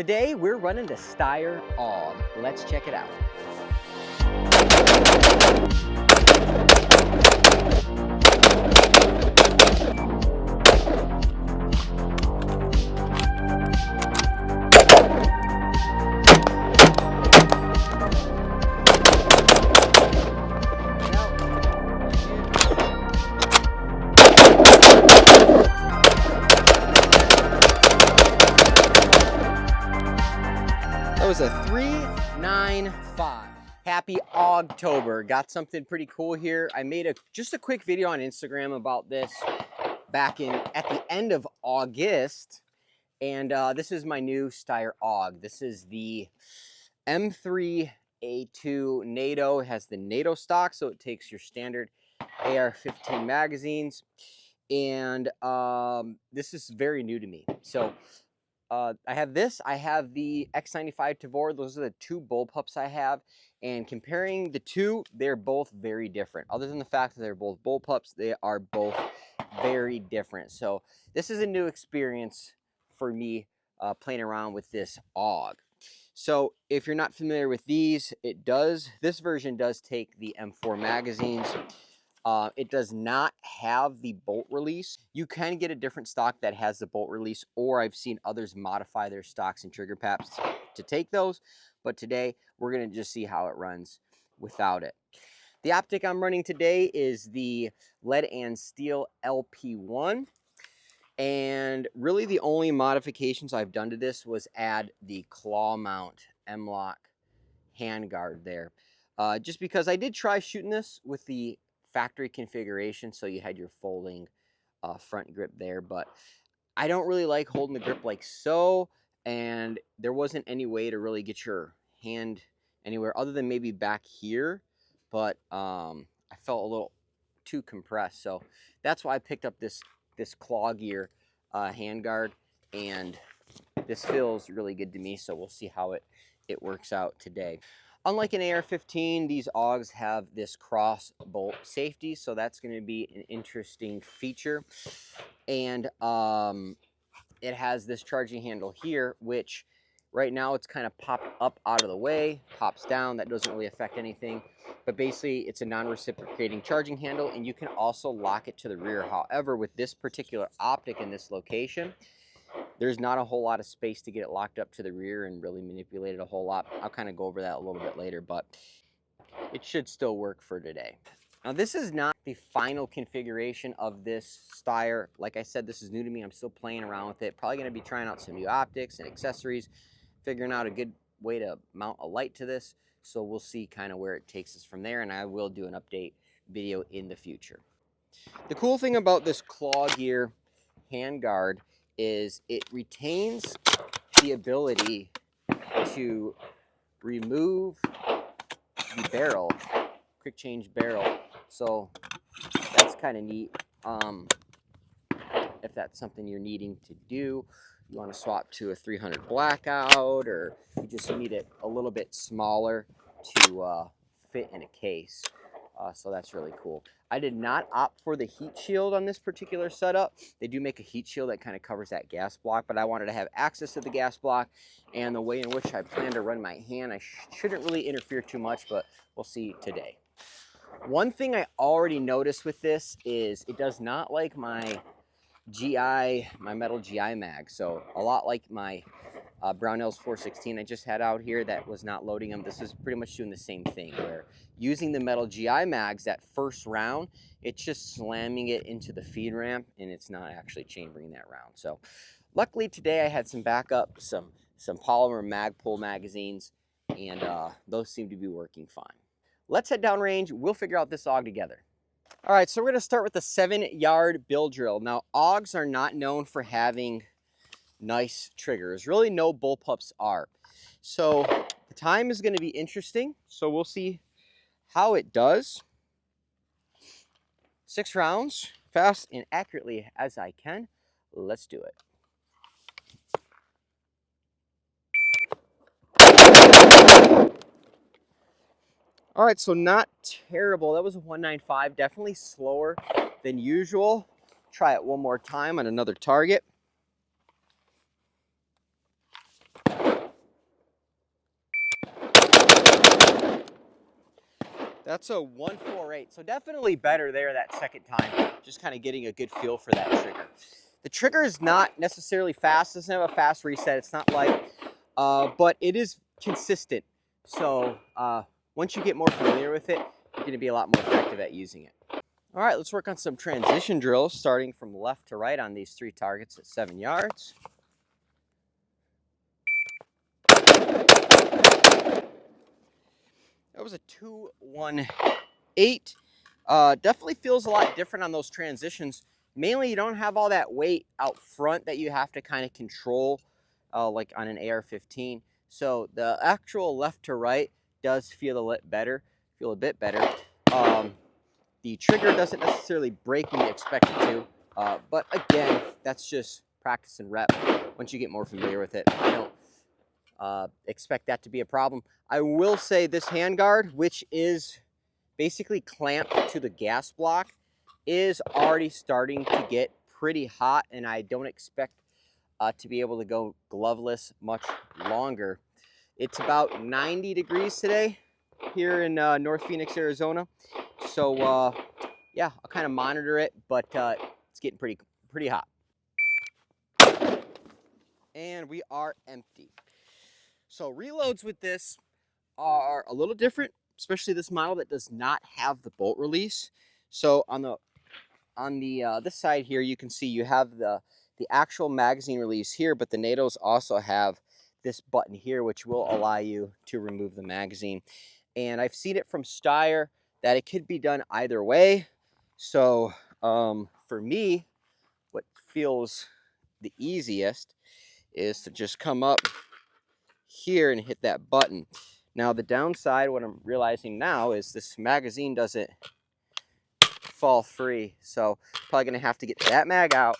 Today we're running the Steyr AUG. Let's check it out. That was a 395. Happy Augtober. Got something pretty cool here. I made just a quick video on Instagram about this back at the end of August. And this is my new Steyr AUG. This is the M3A2 NATO. It has the NATO stock, so it takes your standard AR-15 magazines. And this is very new to me. So I have this. I have the X95 Tavor. Those are the two bullpups I have. And comparing the two, they're both very different. Other than the fact that they're both bullpups, they are both very different. So this is a new experience for me playing around with this AUG. So if you're not familiar with these, this version does take the M4 magazines. It does not have the bolt release. You can get a different stock that has the bolt release, or I've seen others modify their stocks and trigger paps to take those. But today we're going to just see how it runs without it. The optic I'm running today is the lead and steel LP1. And really the only modifications I've done to this was add the claw mount M-lock handguard there. Just because I did try shooting this with the factory configuration, so you had your folding front grip there, but I don't really like holding the grip like so, and there wasn't any way to really get your hand anywhere other than maybe back here, but I felt a little too compressed, so that's why I picked up this claw gear handguard, and this feels really good to me, so we'll see how it works out today. Unlike an AR-15, these AUGs have this cross bolt safety, so that's going to be an interesting feature. And it has this charging handle here, which right now it's kind of popped up out of the way, pops down. That doesn't really affect anything. But basically, it's a non-reciprocating charging handle, and you can also lock it to the rear. However, with this particular optic in this location, there's not a whole lot of space to get it locked up to the rear and really manipulate it a whole lot. I'll kind of go over that a little bit later, but it should still work for today. Now, this is not the final configuration of this Steyr. Like I said, this is new to me. I'm still playing around with it. Probably going to be trying out some new optics and accessories, figuring out a good way to mount a light to this. So we'll see kind of where it takes us from there, and I will do an update video in the future. The cool thing about this claw gear handguard is it retains the ability to remove the barrel, quick change barrel. So that's kind of neat. If that's something you're needing to do, you want to swap to a 300 blackout, or you just need it a little bit smaller to fit in a case. So that's really cool. I did not opt for the heat shield on this particular setup. They do make a heat shield that kind of covers that gas block, but I wanted to have access to the gas block, and the way in which I plan to run my hand, I shouldn't really interfere too much, but we'll see today. One thing I already noticed with this is it does not like my metal GI mag. So a lot like my Brownells 416 I just had out here that was not loading them. This is pretty much doing the same thing, where using the metal GI mags, that first round, it's just slamming it into the feed ramp, and it's not actually chambering that round. So luckily today I had some backup, some polymer Magpul magazines, and those seem to be working fine. Let's head downrange. We'll figure out this AUG together. All right, so we're going to start with the 7-yard bill drill. Now, AUGs are not known for having nice triggers. Really, no bullpups are. So the time is going to be interesting. So we'll see how it does. 6 rounds, fast and accurately as I can. Let's do it. All right, so not terrible. That was a 195, definitely slower than usual. Try it one more time on another target. That's a 148. So definitely better there that second time. Just kind of getting a good feel for that trigger. The trigger is not necessarily fast. It doesn't have a fast reset. It's not light, but it is consistent. So once you get more familiar with it, you're going to be a lot more effective at using it. All right, let's work on some transition drills, starting from left to right on these 3 targets at 7 yards. That was a 2-1-8. Definitely feels a lot different on those transitions. Mainly, you don't have all that weight out front that you have to kind of control, like on an AR-15. So the actual left to right does feel a bit better. The trigger doesn't necessarily break when you expect it to, but again, that's just practice and rep. Once you get more familiar with it, I don't expect that to be a problem. I will say this handguard, which is basically clamped to the gas block, is already starting to get pretty hot, and I don't expect to be able to go gloveless much longer. It's about 90 degrees today here in North Phoenix, Arizona. So yeah, I'll kind of monitor it, but it's getting pretty hot. And we are empty. So reloads with this are a little different, especially this model that does not have the bolt release. So on the this side here, you can see you have the actual magazine release here, but the NATOs also have this button here, which will allow you to remove the magazine. And I've seen it from Steyr that it could be done either way. So for me, what feels the easiest is to just come up here and hit that button. Now the downside, what I'm realizing now, is this magazine doesn't fall free. So probably gonna have to get that mag out,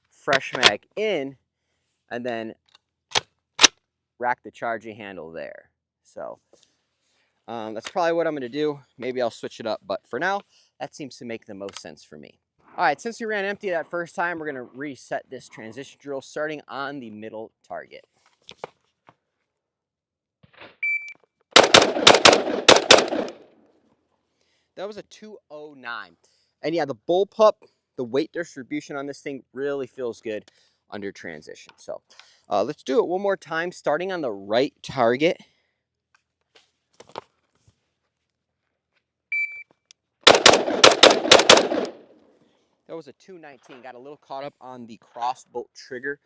fresh mag in, and then rack the charging handle there. So that's probably what I'm gonna do. Maybe I'll switch it up, but for now, that seems to make the most sense for me. All right, since we ran empty that first time, we're gonna reset this transition drill starting on the middle target. That was a 209. And yeah, the bullpup, the weight distribution on this thing really feels good under transition. So let's do it one more time, starting on the right target. That was a 219. Got a little caught up on the cross bolt trigger,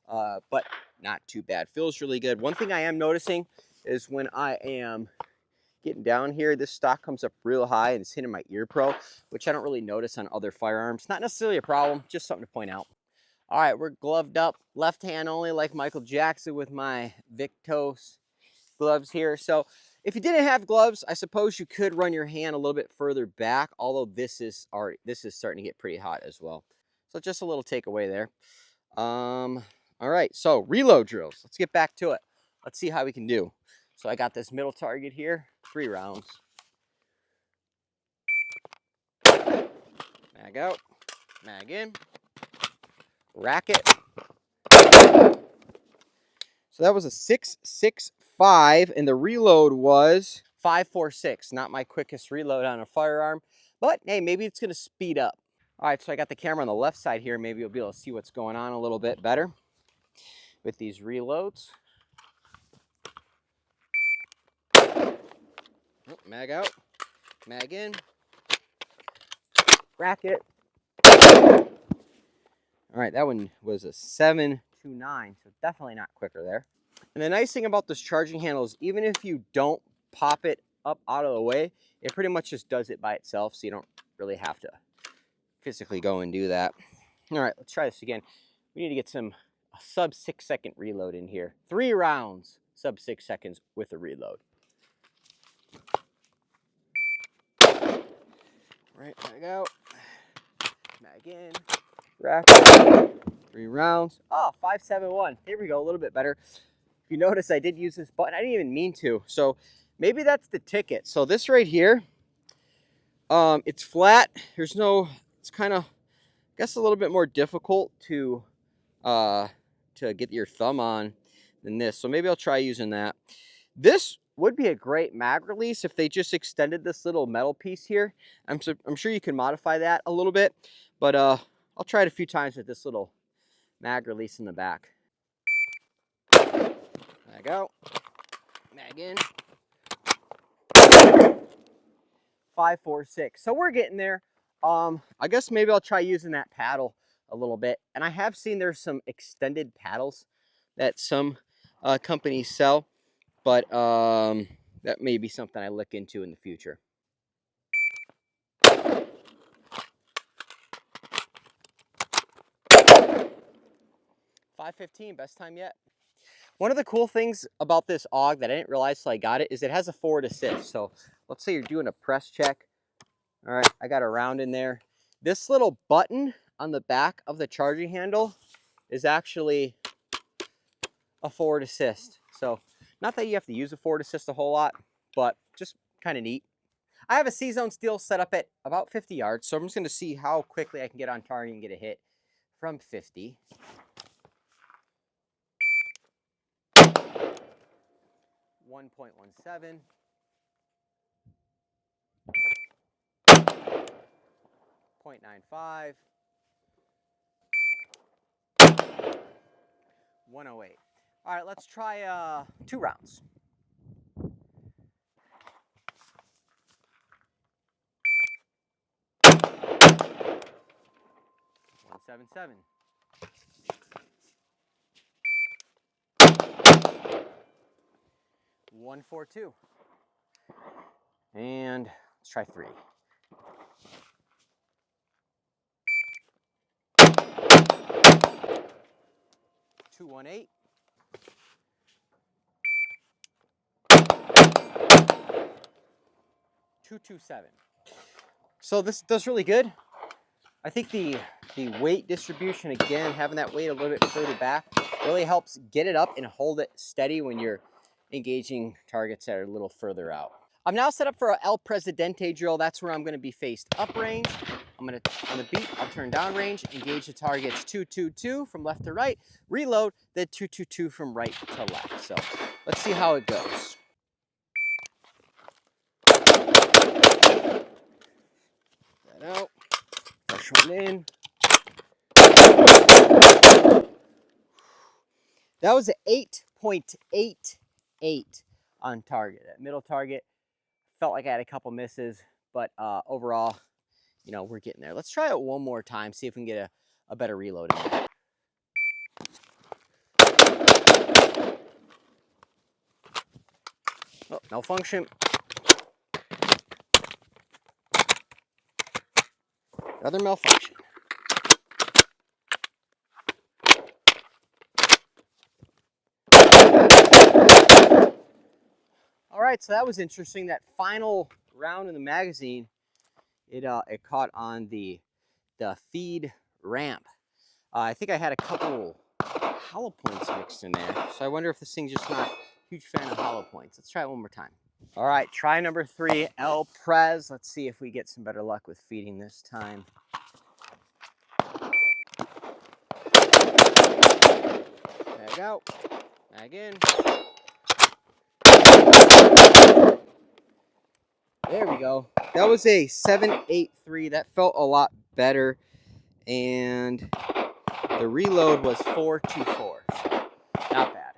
but not too bad. Feels really good. One thing I am noticing is when I am getting down here, this stock comes up real high and it's hitting my ear pro, which I don't really notice on other firearms. Not necessarily a problem, just something to point out. All right, we're gloved up, left hand only, like Michael Jackson with my Victos gloves here. So if you didn't have gloves, I suppose you could run your hand a little bit further back, although this is starting to get pretty hot as well. So just a little takeaway there. All right, so reload drills. Let's get back to it. Let's see how we can do. So I got this middle target here, 3 rounds. Mag out, mag in, rack it. So that was a 6.65, and the reload was 5.46. Not my quickest reload on a firearm, but hey, maybe it's gonna speed up. All right, so I got the camera on the left side here. Maybe you'll be able to see what's going on a little bit better with these reloads. Oh, mag out, mag in, rack it. All right, that one was a 7.29, so definitely not quicker there. And the nice thing about this charging handle is even if you don't pop it up out of the way, it pretty much just does it by itself, so you don't really have to physically go and do that. All right, let's try this again. We need to get a sub 6 second reload in here. 3 rounds, sub 6 seconds with a reload. Right, mag out, mag in, rack, 3 rounds. Oh, 5.71. Here we go, a little bit better. If you notice, I did use this button. I didn't even mean to. So maybe that's the ticket. So this right here, it's flat. There's no, it's kind of, I guess, a little bit more difficult to get your thumb on than this. So maybe I'll try using that. This would be a great mag release if they just extended this little metal piece here. I'm sure you can modify that a little bit, but I'll try it a few times with this little mag release in the back. There I go. Mag in. 5, 4, 6. So we're getting there. I guess maybe I'll try using that paddle a little bit. And I have seen there's some extended paddles that some companies sell, but that may be something I look into in the future. 5:15, best time yet. One of the cool things about this AUG that I didn't realize till I got it is it has a forward assist. So let's say you're doing a press check. All right, I got a round in there. This little button on the back of the charging handle is actually a forward assist. So not that you have to use a forward assist a whole lot, but just kind of neat. I have a C-zone steel set up at about 50 yards, so I'm just going to see how quickly I can get on target and get a hit from 50. 1.17. 0.95. 108. All right, let's try 2 rounds. 177. 142. And let's try 3. 218. 227. So this does really good. I think the weight distribution, again, having that weight a little bit further back really helps get it up and hold it steady when you're engaging targets that are a little further out. I'm now set up for a El Presidente drill. That's where I'm going to be faced up range. I'm going to, on the beat, I'll turn down range, engage the targets 222 from left to right, reload, then 222 from right to left. So let's see how it goes. That out. Fresh one in. That was an 8.88 on target. That middle target felt like I had a couple misses, but overall, you know, we're getting there. Let's try it one more time, see if we can get a better reload in there. Oh, malfunction. Another malfunction. All right, so that was interesting. That final round in the magazine, it caught on the feed ramp. I think I had a couple hollow points mixed in there, so I wonder if this thing's just not a huge fan of hollow points. Let's try it one more time. All right, try number 3, El Prez. Let's see if we get some better luck with feeding this time. There we go. Mag in. There we go. That was a 783. That felt a lot better. And the reload was 424. So not bad.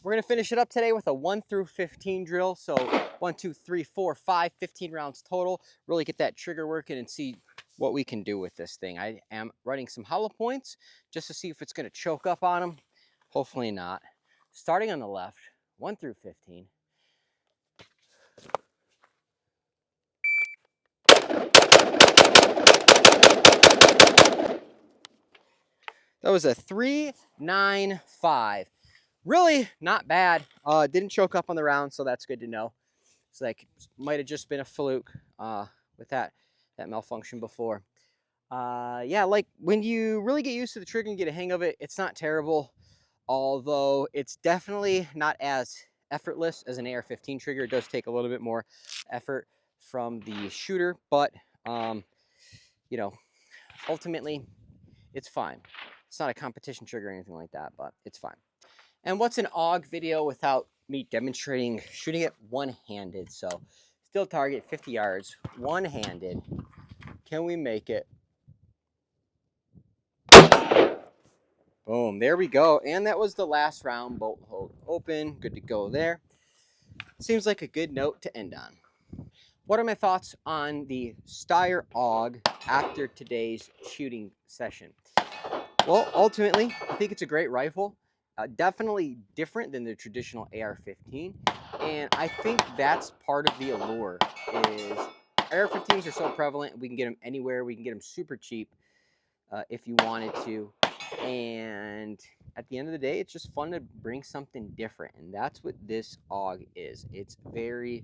We're going to finish it up today with a 1 through 15 drill. So 1, 2, 3, 4, 5, 15 rounds total. Really get that trigger working and see what we can do with this thing. I am running some hollow points just to see if it's going to choke up on them. Hopefully not. Starting on the left, 1 through 15. That was a 395. Really not bad. Didn't choke up on the round, so that's good to know. It's like might have just been a fluke with that malfunction before. Yeah, like when you really get used to the trigger and get a hang of it, it's not terrible. Although it's definitely not as effortless as an AR-15 trigger. It does take a little bit more effort from the shooter, but you know, ultimately it's fine. It's not a competition trigger or anything like that, but it's fine. And what's an AUG video without me demonstrating shooting it one-handed. So still target 50 yards, one-handed. Can we make it? Boom, there we go. And that was the last round. Bolt hold open, good to go there. Seems like a good note to end on. What are my thoughts on the Steyr AUG after today's shooting session? Well, ultimately, I think it's a great rifle. Definitely different than the traditional AR-15. And I think that's part of the allure is AR-15s are so prevalent. We can get them anywhere. We can get them super cheap if you wanted to. And at the end of the day, it's just fun to bring something different. And that's what this AUG is. It's very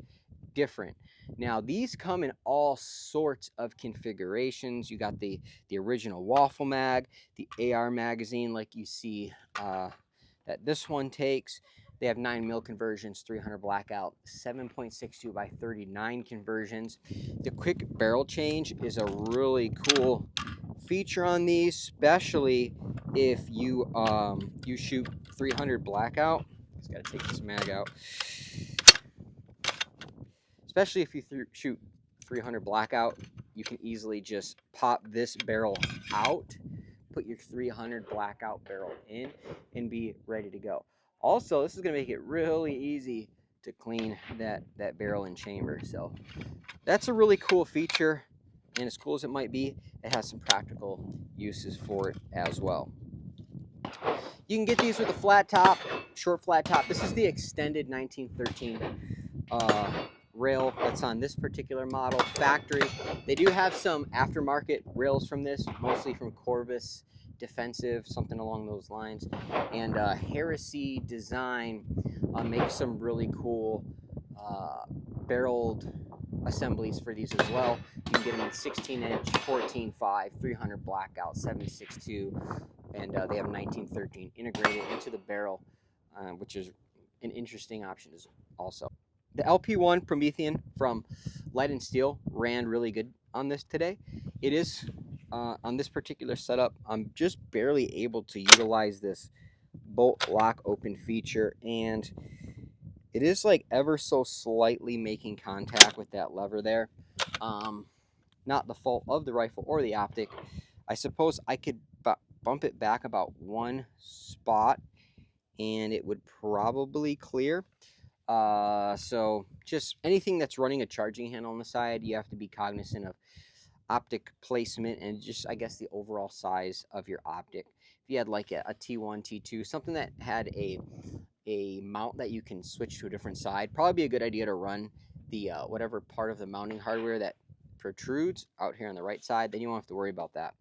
different. Now, these come in all sorts of configurations. You got the original waffle mag, the AR magazine like you see that this one takes. They have 9mm conversions, 300 blackout, 7.62 by 39 conversions. The quick barrel change is a really cool feature on these, especially if you you shoot 300 blackout. Just gotta take this mag out. Especially if you shoot 300 blackout, you can easily just pop this barrel out, put your 300 blackout barrel in, and be ready to go. Also, this is going to make it really easy to clean that barrel and chamber. So that's a really cool feature, and as cool as it might be, it has some practical uses for it as well. You can get these with a flat top, short flat top. This is the extended 1913 rail that's on this particular model factory. They do have some aftermarket rails from this, mostly from Corvus Defensive, something along those lines. And Heresy Design makes some really cool barreled assemblies for these as well. You can get them in 16-inch, 14.5, 300 blackout, 7.62, and they have 1913 integrated into the barrel, which is an interesting option also. The LP1 Promethean from Lead and Steel ran really good on this today. It is, on this particular setup, I'm just barely able to utilize this bolt lock open feature, and it is like ever so slightly making contact with that lever there. Not the fault of the rifle or the optic. I suppose I could bump it back about one spot and it would probably clear. So just anything that's running a charging handle on the side, you have to be cognizant of optic placement and just, I guess, the overall size of your optic. If you had like a T1, T2, something that had a mount that you can switch to a different side, probably be a good idea to run the whatever part of the mounting hardware that protrudes out here on the right side. Then you won't have to worry about that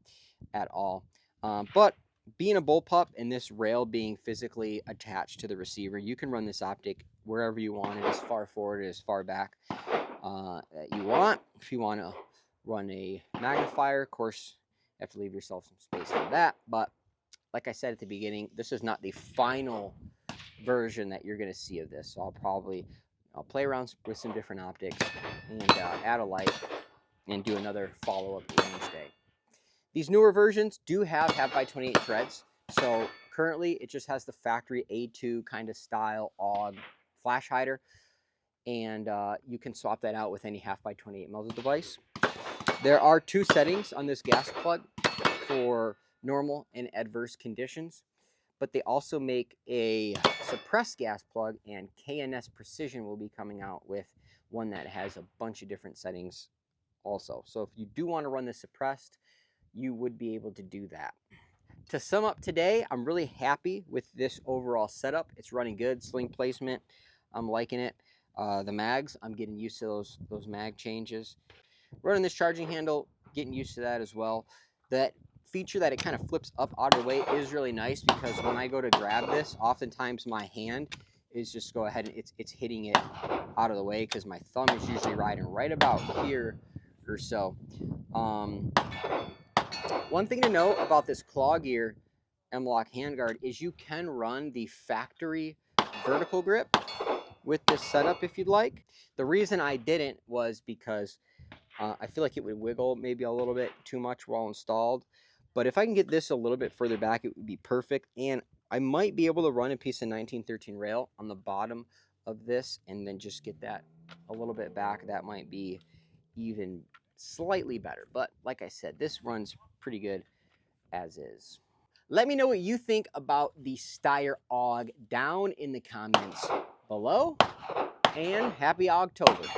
at all. But being a bullpup and this rail being physically attached to the receiver, you can run this optic wherever you want it, as far forward, as far back that you want. If you want to run a magnifier, of course, you have to leave yourself some space for that. But like I said at the beginning, this is not the final version that you're going to see of this. So I'll play around with some different optics and add a light and do another follow-up range day. These newer versions do have half by 28 threads. So currently it just has the factory A2 kind of style AUG flash hider. And you can swap that out with any half by 28 muzzle device. There are two settings on this gas plug for normal and adverse conditions, but they also make a suppressed gas plug, and K&S Precision will be coming out with one that has a bunch of different settings also. So if you do want to run this suppressed, you would be able to do that. To sum up today, I'm really happy with this overall setup. It's running good. Sling placement, I'm liking it. The mags, I'm getting used to those mag changes. Running this charging handle, getting used to that as well. That feature that it kind of flips up out of the way is really nice, because when I go to grab this, oftentimes my hand is just go ahead and it's hitting it out of the way, because my thumb is usually riding right about here or so. One thing to note about this claw gear M-LOK handguard is you can run the factory vertical grip with this setup if you'd like. The reason I didn't was because I feel like it would wiggle maybe a little bit too much while installed. But if I can get this a little bit further back, it would be perfect. And I might be able to run a piece of 1913 rail on the bottom of this and then just get that a little bit back. That might be even slightly better. But like I said, this runs pretty good as is. Let me know what you think about the Steyr AUG down in the comments below. And happy October.